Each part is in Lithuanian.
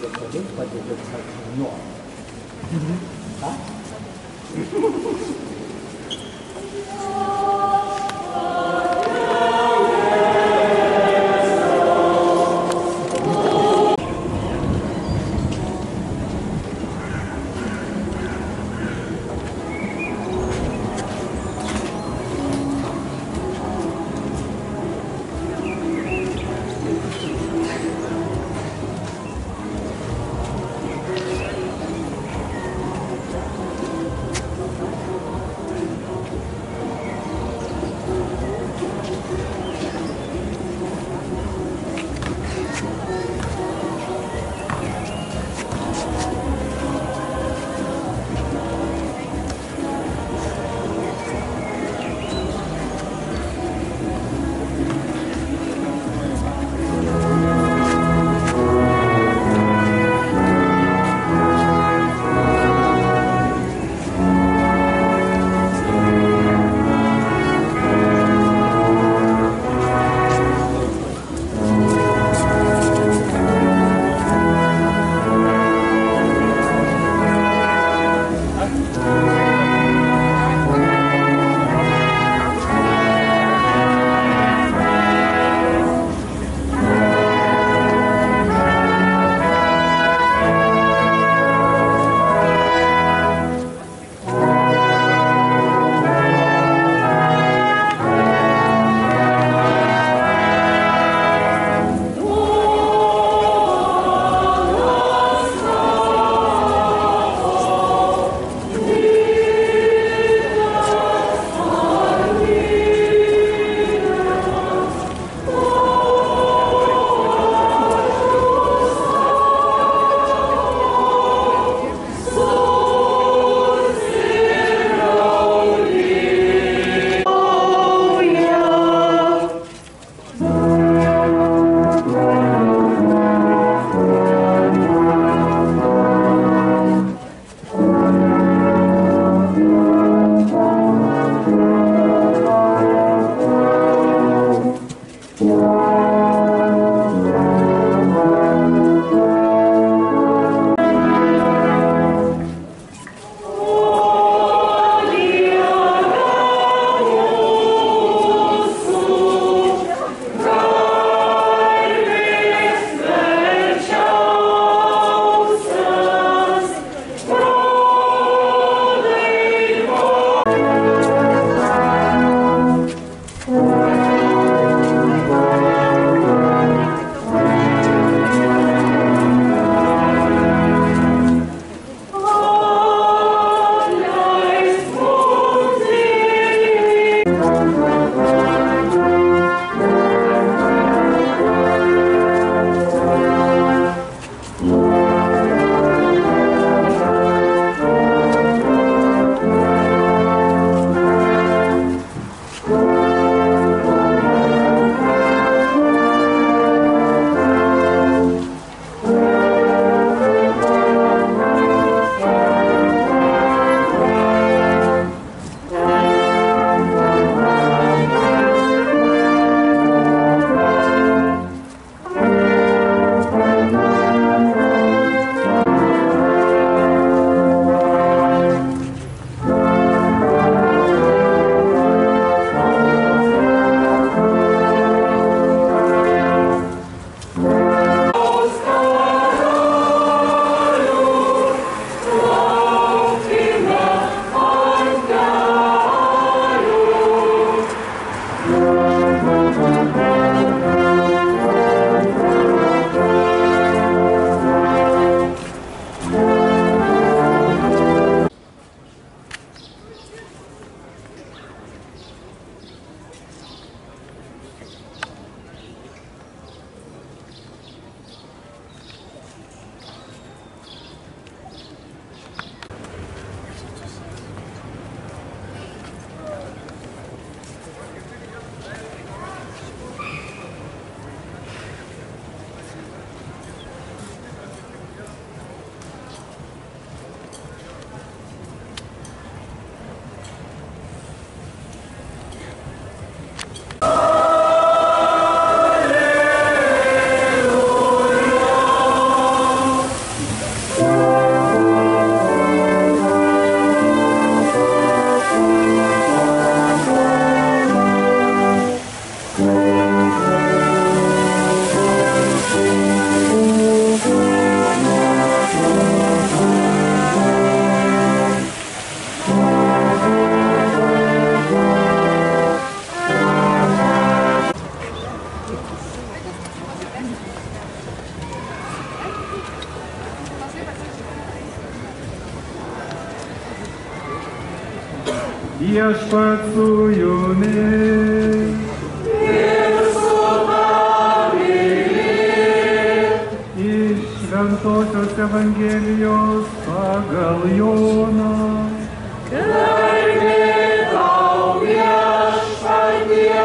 Poate de nu. Da? Viešpats su jumis. Ir su tavimi. Iš Šventosios Evangelijos pagal Joną. Garbė tau, Viešpatie.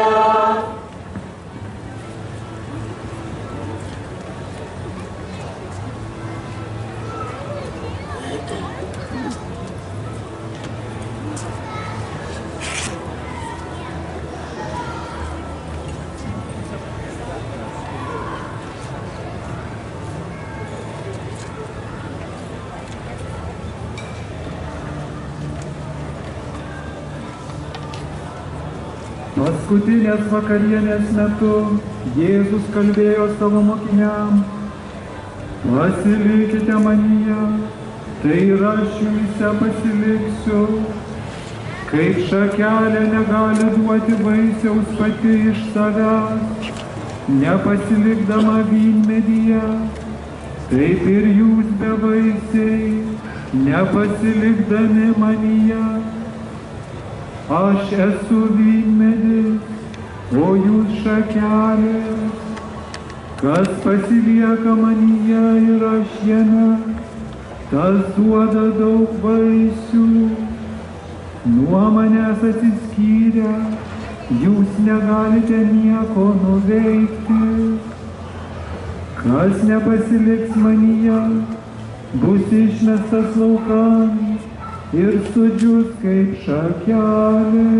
Paskutinės vakarienės metu Jėzus kalbėjo savo mokiniams: pasilikite manyje, tai ir aš jumyse pasiliksiu. Kaip šakelė negali duoti vaisiaus pati iš savęs, nepasilikdama vynmedyje, taip ir jūs bevaisiai, nepasilikdami manyje. Aš esu vynmedis, o jūs šakelės. Kas pasilieka manyje ir aš jame, tas duoda daug vaisių. Nuo manęs atsiskyrę, jūs negalite nieko nuveikti. Kas nepasiliks manyje, bus išmestas laukan ir sudžius kaip šakelė.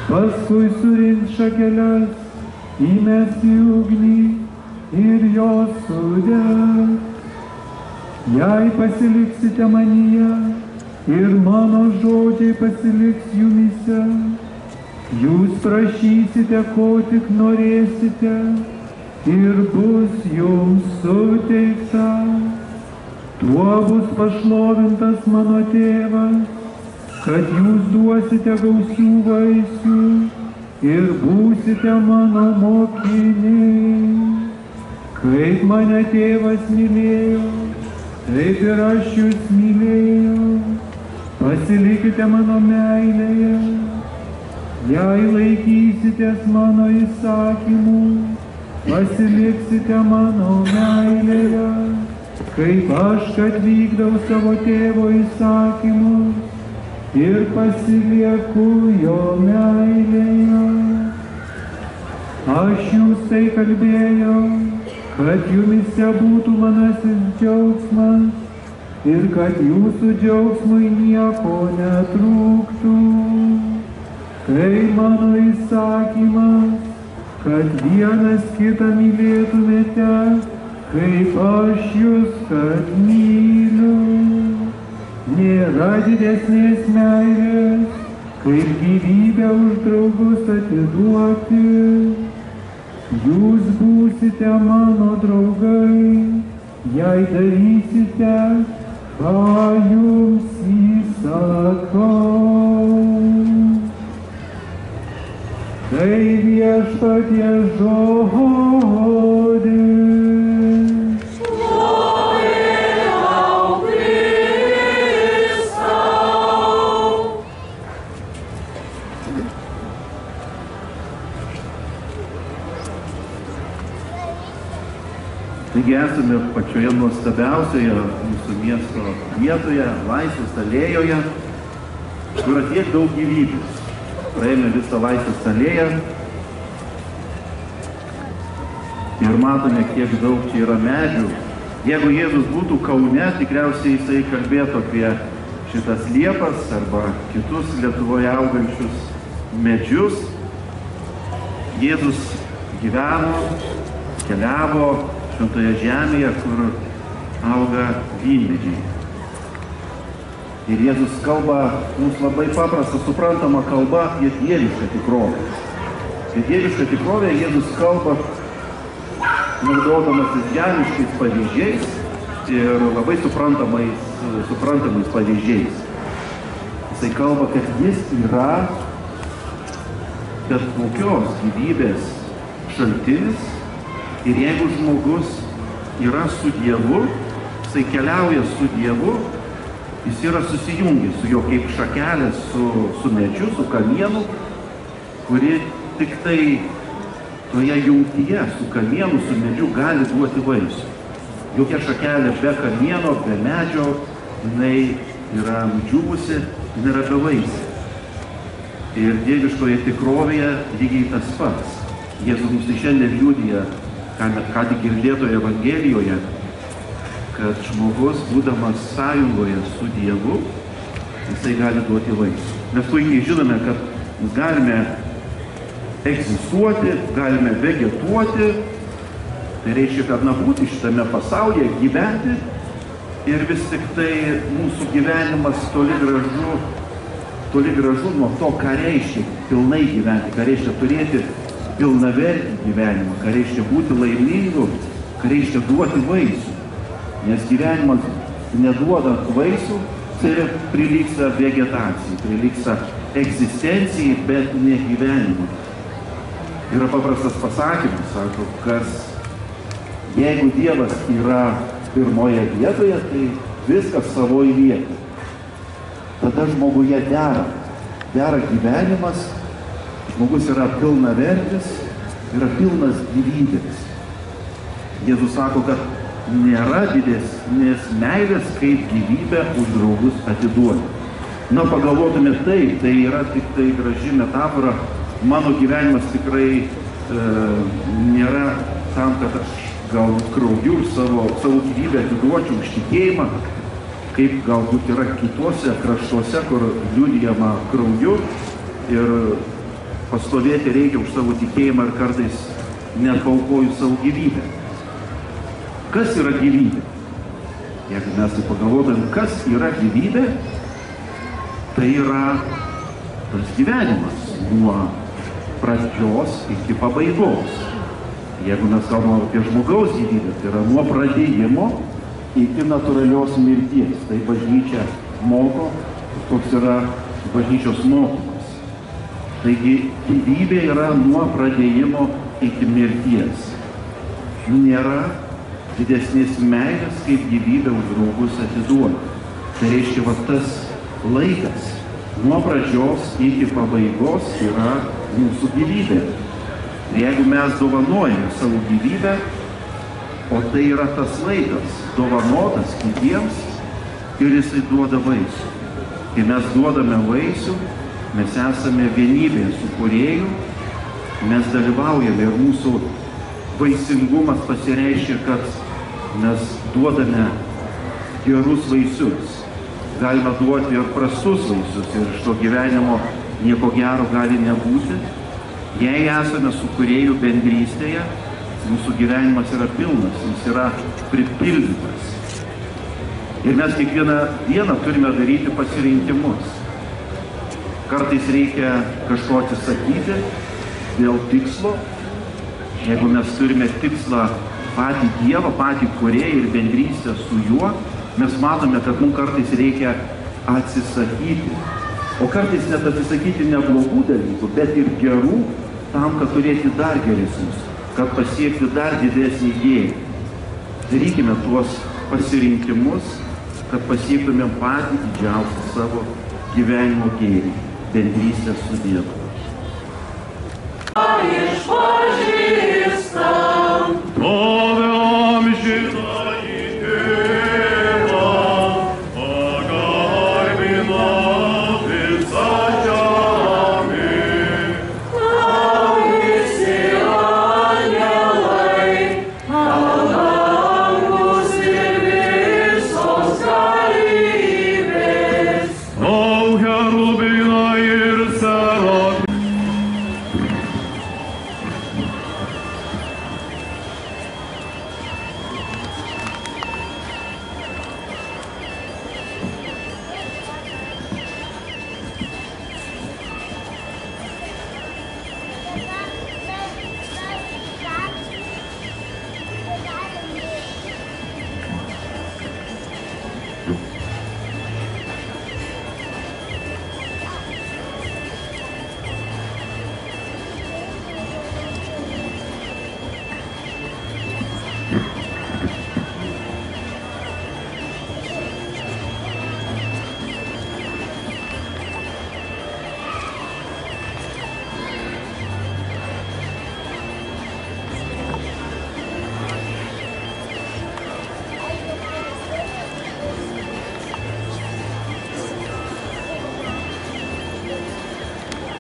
Paskui surinks šakeles, įmes į ugnį ir jos sudegs. Jei pasiliksite manyje ir mano žodžiai pasiliks jumyse, jūs prašysite, ko tik norėsite, ir bus jums suteikta. Tuo bus pašlovintas mano tėvas, kad jūs duosite gausių vaisių ir būsite mano mokiniai. Kaip mane tėvas mylėjo, taip ir aš jūs mylėjau. Pasilikite mano meilėje. Jei laikysitės mano įsakymų, pasiliksite mano meilėje. Kaip aš, kad vykdau savo tėvo įsakymus ir pasilieku jo meilėje. Aš jūs tai kalbėjau, kad jumyse būtų manasis džiaugsmas ir kad jūsų džiaugsmui nieko netrūktų. Tai mano įsakymas, kad vienas kitą mylėtumėte, kaip aš jūs kad myliu. Nėra didesnės meilės, kaip gyvybę už draugus atiduoti. Jūs būsite mano draugai, jei darysite, ką jums įsakau. Tai Viešpatie žodis. Taigi esame pačioje nuostabiausioje mūsų miesto vietoje, Laisvės alėjoje, kur yra tiek daug gyvybės. Praėjome visą Laisvės alėją ir matome, kiek daug čia yra medžių. Jeigu Jėzus būtų Kaune, tikriausiai jisai kalbėtų apie šitas liepas arba kitus Lietuvoje augančius medžius. Jėzus gyveno, keliavo šventoje žemėje, kur auga vynmedžiai. Ir Jėzus kalba mums labai paprastą, suprantamą kalbą apie dievišką tikrovę. Apie dievišką tikrovę Jėzus kalba naudodamasis žemiškais pavyzdžiais ir labai suprantamais pavyzdžiais. Jisai kalba, kad jis yra bet kokios gyvybės šaltinis. Ir jeigu žmogus yra su Dievu, jisai keliauja su Dievu, Jis yra susijungęs su juo kaip šakelė su medžiu, su kamienu, kuri tik tai toje jungtyje su kamienu, su medžiu gali duoti vaisių. Jokia šakelė be kamieno, be medžio, jinai yra nudžiūvusi, jinai yra bevaisė. Ir dieviškoje tikrovėje lygiai tas pats. Jėzus mums šiandien liudija, ką tik girdėtoje Evangelijoje, kad žmogus, būdamas sąjungoje su Dievu, jisai gali duoti vaisių. Mes puikiai žinome, kad mes galime egzistuoti, galime vegetuoti, tai reiškia, kad būti šitame pasaulyje, gyventi ir vis tik tai mūsų gyvenimas toli gražu nuo to, ką reiškia pilnai gyventi, ką reiškia turėti pilnavertį gyvenimą, ką reiškia būti laimingu, ką reiškia duoti vaisių. Nes gyvenimas neduodant vaisių, tai prilygsta vegetacijai, prilygsta egzistencijai, bet ne gyvenimui. Yra paprastas pasakymas, sako, jeigu Dievas yra pirmoje vietoje, tai viskas savoje vietoje. Tada žmoguje dera gyvenimas, žmogus yra pilnavertis, yra pilnas gyvybės. Jėzus sako, kad nėra didesnės meilės, kaip gyvybę už draugus atiduoti. Na, pagalvotume taip, tai yra tik tai graži metafora. Mano gyvenimas tikrai nėra tam, kad aš galbūt krauju ir savo gyvybę atiduočiau už tikėjimą, kaip galbūt yra kitose kraštuose, kur liudijama krauju ir pastovėti reikia už savo tikėjimą ir kartais net paaukoju savo gyvybę. Kas yra gyvybė? Jeigu mes tai pagalvotum, kas yra gyvybė, tai yra tas gyvenimas nuo pradžios iki pabaigos. Jeigu mes kalbame apie žmogaus gyvybę, tai yra nuo pradėjimo iki natūralios mirties. Tai bažnyčia moko, toks yra bažnyčios mokymas. Taigi gyvybė yra nuo pradėjimo iki mirties. Nėra didesnės meilės, kaip gyvybę už draugus atiduoti. Tai reiškia, tas laikas nuo pradžios iki pabaigos yra mūsų gyvybė. Ir jeigu mes dovanojame savo gyvybę, o tai yra tas laikas dovanotas kitiems ir jisai duoda vaisių. Kai mes duodame vaisių, mes esame vienybėje su Kūrėju, mes dalyvaujame ir mūsų vaisingumas pasireiškia, kad mes duodame gerus vaisius. Galime duoti ir prastus vaisius ir iš to gyvenimo nieko gero gali nebūti. Jei esame su Kūrėju bendrystėje, mūsų gyvenimas yra pilnas, jis yra pripildytas. Ir mes kiekvieną dieną turime daryti pasirinkimus. Kartais reikia kažko atsisakyti dėl tikslo. Jeigu mes turime tikslą patį Dievą, patį Kūrėją ir bendrystę su juo, mes matome, kad mums kartais reikia atsisakyti. O kartais net atsisakyti ne blogų dalykų, bet ir gerų, tam, kad turėti dar geresnius, kad pasiekti dar didesnį gėrį. Darykime tuos pasirinkimus, kad pasiektumėm patį didžiausią savo gyvenimo gėrį, bendrystę su Dievu.